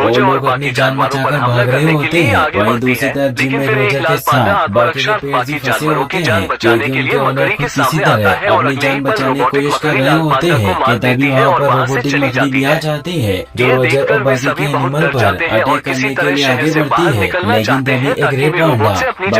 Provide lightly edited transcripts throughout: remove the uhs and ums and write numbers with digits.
Roger और बाकी जानवरों पर हमला करने के लिए आगे बढ़ती है, लेकिन फिर एक लाल पांडा आत्मरक्षा बाकी जानवरों की जान बचाने के लिए मकड़ी के सामने आता है और अगले ही पल रोबोटिक मकड़ी लाल पांडा को मार देती है और वहाँ से चली जाती है। ये देखकर वे सभी बहुत डर जाते हैं और किसी तरह शहर से बाहर निकलना चाहते हैं ताकि वे रोबोट से अपनी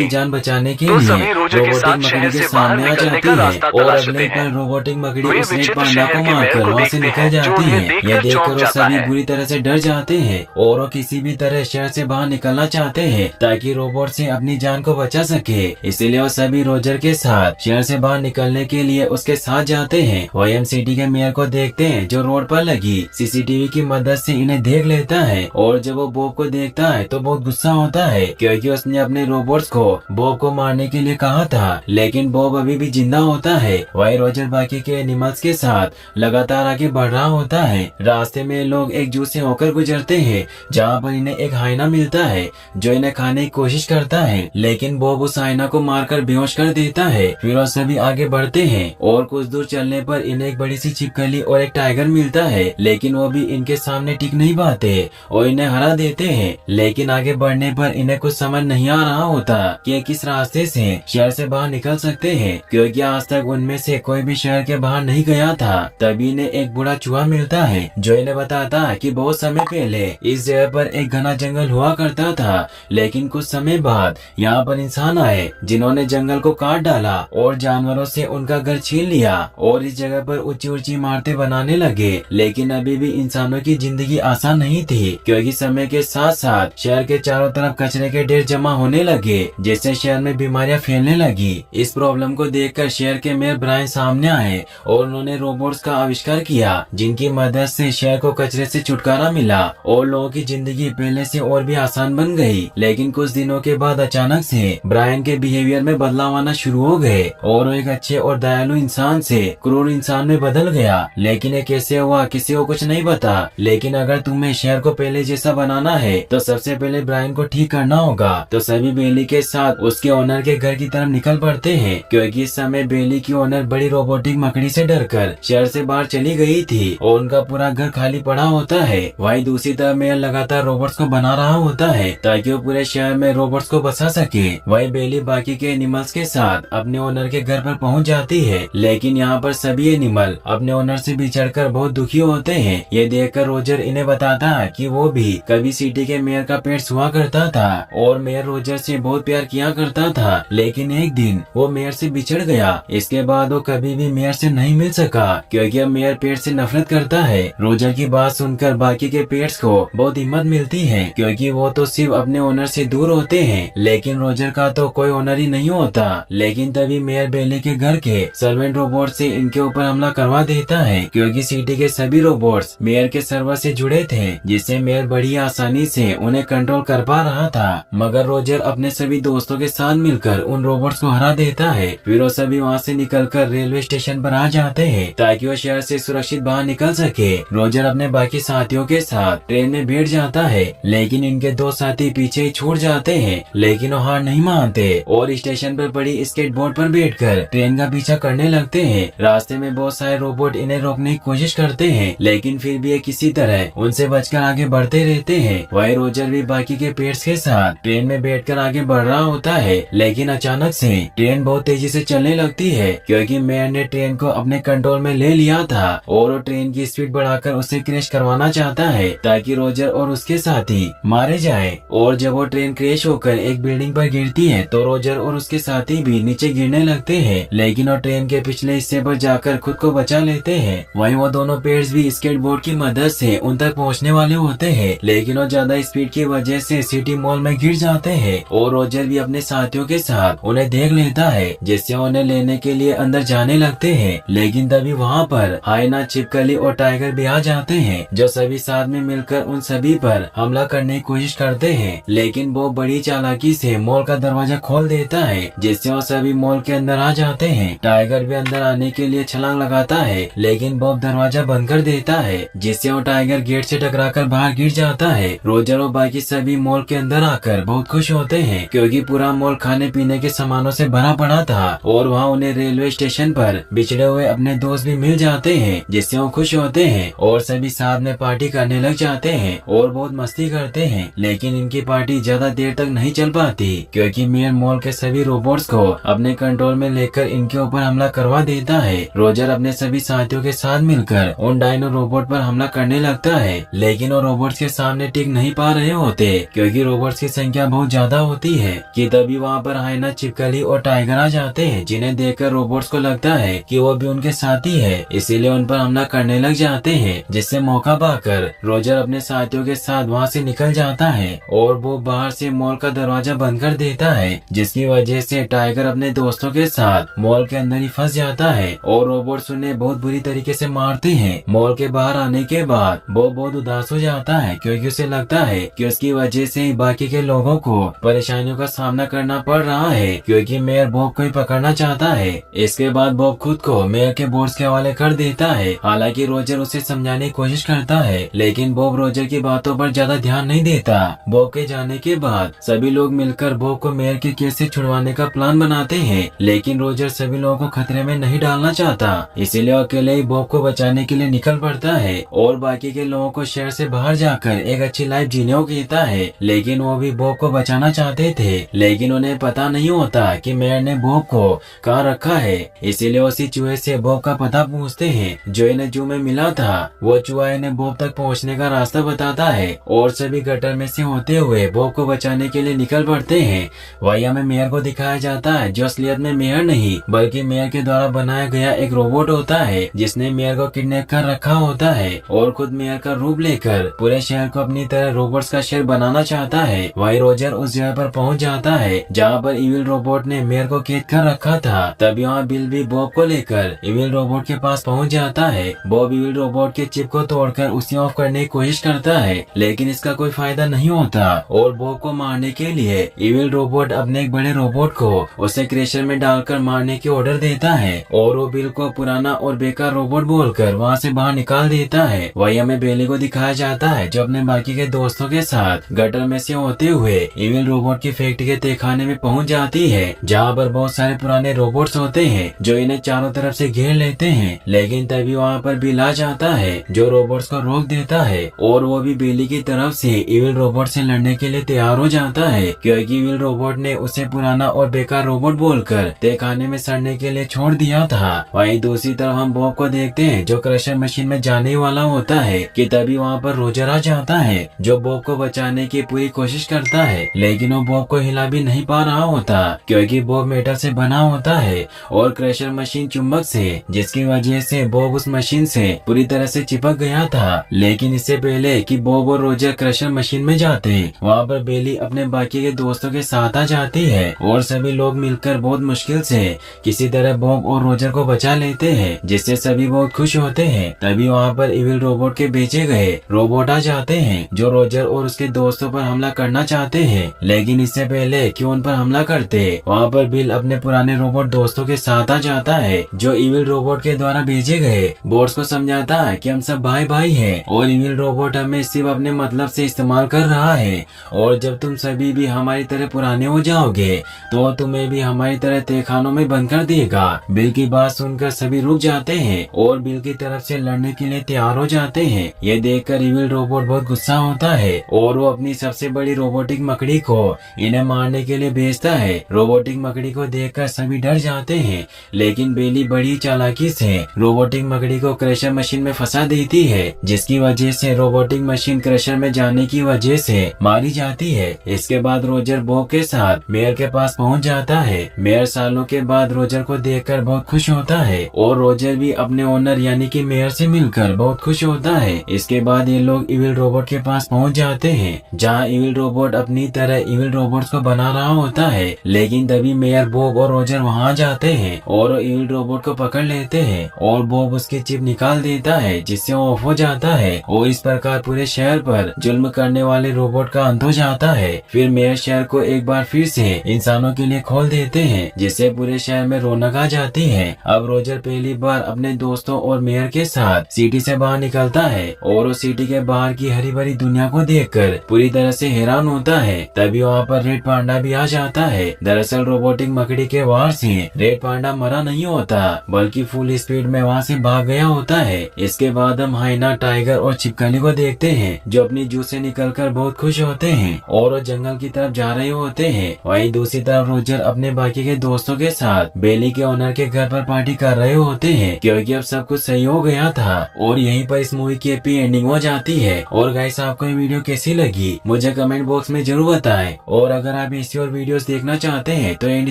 जान बचा सकें। तो सभी रोजर के साथ शहर से बाहर निकलने का रास्ता तलाशते हैं। रोबोटिक मकड़ी वे उस विचित्र पांडा शहर को के मारकर महल को वहाँ से देखते निकल हैं, जो जाती उन्हें है। देखकर यह देखकर चौंक वो जाता सभी है। बुरी तरह से डर जाते हैं और वो किसी भी तरह शहर से बाहर निकलना चाहते हैं ताकि रोबोट से अपनी जान को बचा सके। इसीलिए वो सभी रोजर के साथ शहर से बाहर निकलने के लिए उसके साथ जाते हैं। वॉयम सिटी के मेयर को देखते हैं जो रोड पर लगी सीसीटीवी की मदद से इन्हें देख लेता है और जब वो बॉब को देखता है तो बहुत गुस्सा होता है क्योंकि उसने अपने रोबोट्स को बॉब को मारने के लिए कहा था, लेकिन बॉब अभी भी जिंदा होता है। वही रोजर बाकी के एनिमल्स के साथ लगातार आगे बढ़ रहा होता है। रास्ते में लोग एक जू से होकर गुजरते हैं जहाँ पर इन्हें एक हाइना मिलता है जो इन्हें खाने की कोशिश करता है, लेकिन बॉब उस आईना को मारकर बेहोश कर देता है। फिर वो सभी आगे बढ़ते हैं और कुछ दूर चलने पर इन्हें एक बड़ी सी छिपकली और एक टाइगर मिलता है, लेकिन वो भी इनके सामने टिक नहीं पाते और इन्हें हरा देते हैं। लेकिन आगे बढ़ने पर इन्हें कुछ समझ नहीं आ रहा होता कि किस रास्ते से शहर से बाहर निकल सकते हैं, क्योंकि आज तक उनमें से कोई भी शहर के बाहर नहीं गया था। तभी इन्हें एक बूढ़ा चूहा मिलता है जो इन्हें बताता है कि बहुत समय पहले इस जगह पर एक घना जंगल हुआ करता था, लेकिन कुछ समय बाद यहाँ पर इंसान आए जिन्होंने जंगल को काट डाला और जानवरों से उनका घर छीन लिया और इस जगह पर ऊंची ऊंची इमारतें बनाने लगे। लेकिन अभी भी इंसानों की जिंदगी आसान नहीं थी, क्योंकि समय के साथ साथ शहर के चारों तरफ कचरे के ढेर जमा होने लगे, जिससे शहर में बीमारियां फैलने लगी। इस प्रॉब्लम को देखकर शहर के मेयर ब्रायन सामने आए और उन्होंने रोबोट्स का आविष्कार किया, जिनकी मदद से शहर को कचरे से छुटकारा मिला और लोगों की जिंदगी पहले से और भी आसान बन गई। लेकिन कुछ दिनों के बाद अचानक से ब्रायन के बिहेवियर में बदलाव आना शुरू हो गए और वो एक अच्छे और दयालु इंसान से क्रूर इंसान में बदल गया। लेकिन ये कैसे हुआ किसी को कुछ नहीं पता। लेकिन अगर तुम्हें शहर को पहले जैसा बनाना है तो सबसे पहले ब्रायन को ठीक करना होगा। तो सभी बेली के साथ उसके ओनर के घर की तरफ निकल पड़ते हैं, क्योंकि इस समय बेली की ओनर बड़ी रोबोटिक मकड़ी से डरकर शहर से बाहर चली गई थी और उनका पूरा घर खाली पड़ा होता है। वहीं दूसरी तरफ मेयर लगातार रोबोट्स को बना रहा होता है ताकि वो पूरे शहर में रोबोट्स को बसा सके। वहीं बेली बाकी के एनिमल्स के साथ अपने ओनर के घर पर पहुंच जाती है, लेकिन यहाँ पर सभी एनिमल अपने ओनर से बिछड़कर बहुत दुखी होते हैं। ये देखकर रोजर इन्हें बताता है कि वो भी कभी सिटी के मेयर का पेट हुआ करता था और मेयर रोजर से बहुत प्यार किया करता था, लेकिन एक दिन वो मेयर से बिछड़ गया। इसके बाद वो कभी भी मेयर से नहीं मिल सका, क्योंकि अब मेयर पेट से नफरत करता है। रोजर की बात सुनकर बाकी के पेट्स को बहुत हिम्मत मिलती है, क्योंकि वो तो सिर्फ अपने ओनर से दूर होते हैं, लेकिन रोजर का तो कोई ओनर ही नहीं होता। लेकिन तभी मेयर बेली के घर के सर्वेंट रोबोट से इनके ऊपर हमला करवा देता है, क्योंकि सिटी के सभी रोबोट्स मेयर के सर्वर से जुड़े थे, जिससे मेयर बड़ी आसानी से उन्हें कंट्रोल कर पा रहा था। मगर रोजर अपने सभी दोस्तों के साथ मिलकर उन रोबोट्स को हरा देता है। फिर वो सभी वहाँ से निकलकर रेलवे स्टेशन पर आ जाते हैं ताकि वो शहर से सुरक्षित बाहर निकल सके। रोजर अपने बाकी साथियों के साथ ट्रेन में बैठ जाता है, लेकिन इनके दो साथी पीछे ही छूट जाते हैं। लेकिन वो हार नहीं मानते और स्टेशन पर पड़ी स्केटबोर्ड पर बैठकर ट्रेन का पीछा करने लगते हैं। रास्ते में बहुत सारे रोबोट इन्हें रोकने की कोशिश करते हैं, लेकिन फिर भी ये किसी तरह उनसे बचकर आगे बढ़ते रहते हैं। वही रोजर भी बाकी के पेट्स के साथ ट्रेन में बैठकर आगे बढ़ रहा होता है, लेकिन अचानक से ट्रेन बहुत तेजी से चलने लगती है, क्योंकि मेयर ने ट्रेन को अपने कंट्रोल में ले लिया था और वो ट्रेन की स्पीड बढ़ाकर उसे क्रैश करवाना चाहता है ताकि रोजर और उसके साथी मारे जाए। और जब वो ट्रेन क्रैश होकर एक बिल्डिंग पर गिरती है तो रोजर और उसके साथी भी नीचे गिरने लगते हैं, लेकिन वो ट्रेन के पिछले हिस्से पर जाकर खुद को बचा लेते हैं। वहीं वो दोनों पेट्स भी स्केटबोर्ड की मदद से उन तक पहुंचने वाले होते हैं, लेकिन वो ज्यादा स्पीड की वजह से सिटी मॉल में गिर जाते हैं और रोजर भी अपने साथियों के साथ उन्हें देख लेता है, जिससे उन्हें लेने के लिए अंदर जाने लगते हैं। लेकिन तभी वहाँ पर हाइना, छिपकली और टाइगर भी आ जाते हैं, जो सभी साथ में मिलकर उन सभी पर हमला करने की कोशिश करते हैं। लेकिन वो बड़ी चालाकी से मॉल का दरवाजा खोल देता है, जिससे वो सभी मॉल के अंदर आ जाते हैं। टाइगर भी अंदर आने के लिए छलांग लगाता है, लेकिन बॉब दरवाजा बंद कर देता है, जिससे वो टाइगर गेट से टकराकर बाहर गिर जाता है। रोजर और बाकी सभी मॉल के अंदर आकर बहुत खुश होते हैं, क्योंकि पूरा मॉल खाने पीने के सामानों से भरा पड़ा था और वहाँ उन्हें रेलवे स्टेशन पर बिछड़े हुए अपने दोस्त भी मिल जाते हैं, जिससे वो खुश होते हैं और सभी साथ में पार्टी करने लग जाते हैं और बहुत मस्ती करते हैं। लेकिन इनकी पार्टी ज्यादा देर तक नहीं चल पाती, क्योंकि मेयर मॉल के सभी रोबोट्स को अपने कंट्रोल में लेकर इनके ऊपर हमला करवा देता है। रोजर अपने सभी साथियों के साथ मिलकर उन डायनो रोबोट पर हमला करने लगता है, लेकिन वो रोबोट्स के सामने टिक नहीं पा रहे होते, क्योंकि रोबोट्स की संख्या बहुत ज्यादा होती है। कि तभी वहाँ पर हाइना, छिपकली और टाइगर आ जाते हैं, जिन्हें देखकर रोबोट्स को लगता है कि वो भी उनके साथी है, इसीलिए उन पर हमला करने लग जाते हैं। जिससे मौका पाकर रोजर अपने साथियों के साथ वहाँ से निकल जाता है और वो बाहर से मॉल का दरवाजा बंद कर देता है, जिसकी वजह से टाइगर अपने दोस्तों के साथ मॉल के अंदर ही फंस जाता है और रोबोट्स उन्हें बहुत बुरी तरीके से मारते हैं। मॉल के बाहर आने के बाद वो बहुत उदास हो जाता है, क्योंकि उसे लगता है कि उसकी वजह से बाकी के लोगों को परेशानियों का सामना करना पड़ रहा है, क्योंकि मेयर बॉब को ही पकड़ना चाहता है। इसके बाद बॉब खुद को मेयर के बोर्ड्स के हवाले कर देता है। हालांकि रोजर उसे समझाने की कोशिश करता है, लेकिन बॉब रोजर की बातों पर ज्यादा ध्यान नहीं देता। बॉब के जाने के बाद बाद सभी लोग मिलकर बॉब को मेयर के केस से छुड़वाने का प्लान बनाते हैं, लेकिन रोजर सभी लोगों को खतरे में नहीं डालना चाहता, इसीलिए अकेले ही बॉब को बचाने के लिए निकल पड़ता है और बाकी के लोगों को शहर से बाहर जाकर एक अच्छी लाइफ जीने को कहता है। लेकिन वो भी बॉब को बचाना चाहते थे, लेकिन उन्हें पता नहीं होता कि मेयर ने बॉब को कहाँ रखा है, इसीलिए उसी चूहे से बॉब का पता पूछते हैं जो इन्हें जू में मिला था। वो चूहा इन्हें बॉब तक पहुँचने का रास्ता बताता है और सभी गटर में से होते हुए बॉब को बचाने के लिए निकल पड़ते हैं। वही हमें मेयर को दिखाया जाता है जो असलियत में मेयर नहीं बल्कि मेयर के द्वारा बनाया गया एक रोबोट होता है, जिसने मेयर को किडनैप कर रखा होता है और खुद मेयर का रूप लेकर पूरे शहर को अपनी तरह रोबोट्स का शहर बनाना चाहता है। वही रोजर उस जगह पर पहुंच जाता है जहां पर इविल रोबोट ने मेयर को कैद कर रखा था। तभी वहाँ बिल भी बॉब को लेकर इविल रोबोट के पास पहुंच जाता है। बॉब इविल रोबोट के चिप को तोड़कर उसे ऑफ करने की कोशिश करता है, लेकिन इसका कोई फायदा नहीं होता और बॉब को मारने के लिए इविल रोबोट अपने एक बड़े रोबोट को उसे क्रेशर में डालकर मारने की ऑर्डर देता है और वो बिल को पुराना और बेकार रोबोट बोलकर वहाँ से बाहर निकाल देता है। वही हमें बेली को दिखाया जाता है जो अपने बाकी के दोस्तों के साथ गटर में से होते हुए इविल रोबोट की फैक्ट्री के तहखाने में पहुँच जाती है, जहाँ पर बहुत सारे पुराने रोबोट्स होते हैं जो इन्हें चारों तरफ से घेर लेते हैं। लेकिन तभी वहाँ पर बिल आ जाता है जो रोबोट्स को रोक देता है और वो भी बेली की तरफ से इविल रोबोट से लड़ने के लिए तैयार हो जाता है, क्योंकि इविल रोबोट ने उसे पुराना और बेकार रोबोट बोलकर तहखाने में सड़ने के लिए छोड़ दिया था। वहीं दूसरी तरफ हम बॉब को देखते हैं जो क्रशर मशीन में जाने वाला होता है कि तभी वहाँ पर रोजर आ जाता है जो बॉब को बचाने की पूरी कोशिश करता है, लेकिन वो बॉब को हिला भी नहीं पा रहा होता क्योंकि बॉब मेटल से बना होता है और क्रशर मशीन चुंबक से, जिसकी वजह से बॉब उस मशीन से पूरी तरह से चिपक गया था। लेकिन इससे पहले कि बॉब और रोजर क्रशर मशीन में जाते, वहाँ पर बेली अपने बाकी के दोस्तों के साथ आ जाती है और सभी लोग मिलकर बहुत मुश्किल से किसी तरह बॉब और रोजर को बचा लेते हैं, जिससे सभी बहुत खुश होते हैं। तभी वहाँ पर इविल रोबोट के बेचे गए रोबोट आ जाते हैं जो रोजर और उसके दोस्तों पर हमला करना चाहते हैं, लेकिन इससे पहले कि उन पर हमला करते वहाँ पर बिल अपने पुराने रोबोट दोस्तों के साथ आ जाता है जो इविल रोबोट के द्वारा भेजे गए बोट्स को समझाता है कि हम सब भाई भाई हैं और इविल रोबोट हमें सिर्फ अपने मतलब से इस्तेमाल कर रहा है और जब तुम सभी भी हमारी तरह पुराने हो जाओगे तो तुम्हें भी हमारी तरह तहखानों में बंद कर देगा। बिल की बात सुनकर सभी रुक जाते हैं और बिल की तरफ से लड़ने के लिए तैयार हो जाते हैं। ये देखकर इविल रोबोट बहुत गुस्सा होता है और वो अपनी सबसे बड़ी रोबोटिक मकड़ी को इन्हें मारने के लिए भेजता है। रोबोटिक मकड़ी को देखकर सभी डर जाते हैं, लेकिन बेली बड़ी चालाकी से रोबोटिक मकड़ी को क्रशर मशीन में फंसा देती है, जिसकी वजह से रोबोटिक मशीन क्रशर में जाने की वजह से मारी जाती है। इसके बाद रोजर बॉब के साथ मेयर के पास पहुंच जाता है। मेयर सालों के बाद रोजर को देखकर बहुत खुश होता है और रोजर भी अपने ओनर यानी कि मेयर से मिलकर बहुत खुश होता है। इसके बाद ये लोग इविल रोबोट के पास पहुंच जाते हैं जहां इविल रोबोट अपनी तरह इविल रोबोट्स को बना रहा होता है, लेकिन तभी मेयर बॉब और रोजर वहां जाते हैं और इविल रोबोट को पकड़ लेते हैं और बॉब उसकी चिप निकाल देता है जिससे वो ऑफ हो जाता है और इस प्रकार पूरे शहर पर जुल्म करने वाले रोबोट का अंत हो जाता है। फिर मेयर शहर को एक बार फिर से इंसानों के लिए खोल देते हैं जिससे पूरे शहर में रौनक आ जाती है। अब रोजर पहली बार अपने दोस्तों और मेयर के साथ सिटी से बाहर निकलता है और वो सिटी के बाहर की हरी भरी दुनिया को देखकर पूरी तरह से हैरान होता है। तभी वहाँ पर रेड पांडा भी आ जाता है। दरअसल रोबोटिक मकड़ी के वार से रेड पांडा मरा नहीं होता बल्कि फुल स्पीड में वहाँ से भाग गया होता है। इसके बाद हम हाइना, टाइगर और छिपकली को देखते हैं जो अपनी जू से निकलकर बहुत खुश होते हैं और वो जंगल की तरफ जा रहे होते हैं। वहीं दूसरी तरफ रोजर अपने बाकी के दोस्तों के साथ बेली के ओनर के घर पर पार्टी कर रहे होते हैं क्योंकि अब सब कुछ सही हो गया था और यहीं पर इस मूवी की हैप्पी एंडिंग हो जाती है। और गाइस, आपको ये वीडियो कैसी लगी मुझे कमेंट बॉक्स में जरूर बताएं और अगर आप ऐसी और वीडियोस देखना चाहते हैं तो एंड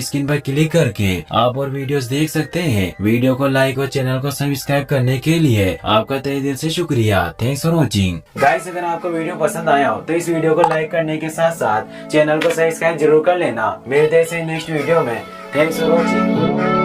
स्क्रीन पर क्लिक करके आप और वीडियोस देख सकते हैं। वीडियो को लाइक और चैनल को सब्सक्राइब करने के लिए आपका तहे दिल से शुक्रिया। Thanks for watching. गाइस, अगर आपको वीडियो पसंद आया हो तो इस वीडियो को लाइक करने के साथ साथ चैनल को सब्सक्राइब जरूर कर लेना। मिलते हैं नेक्स्ट वीडियो में। Thanks for watching.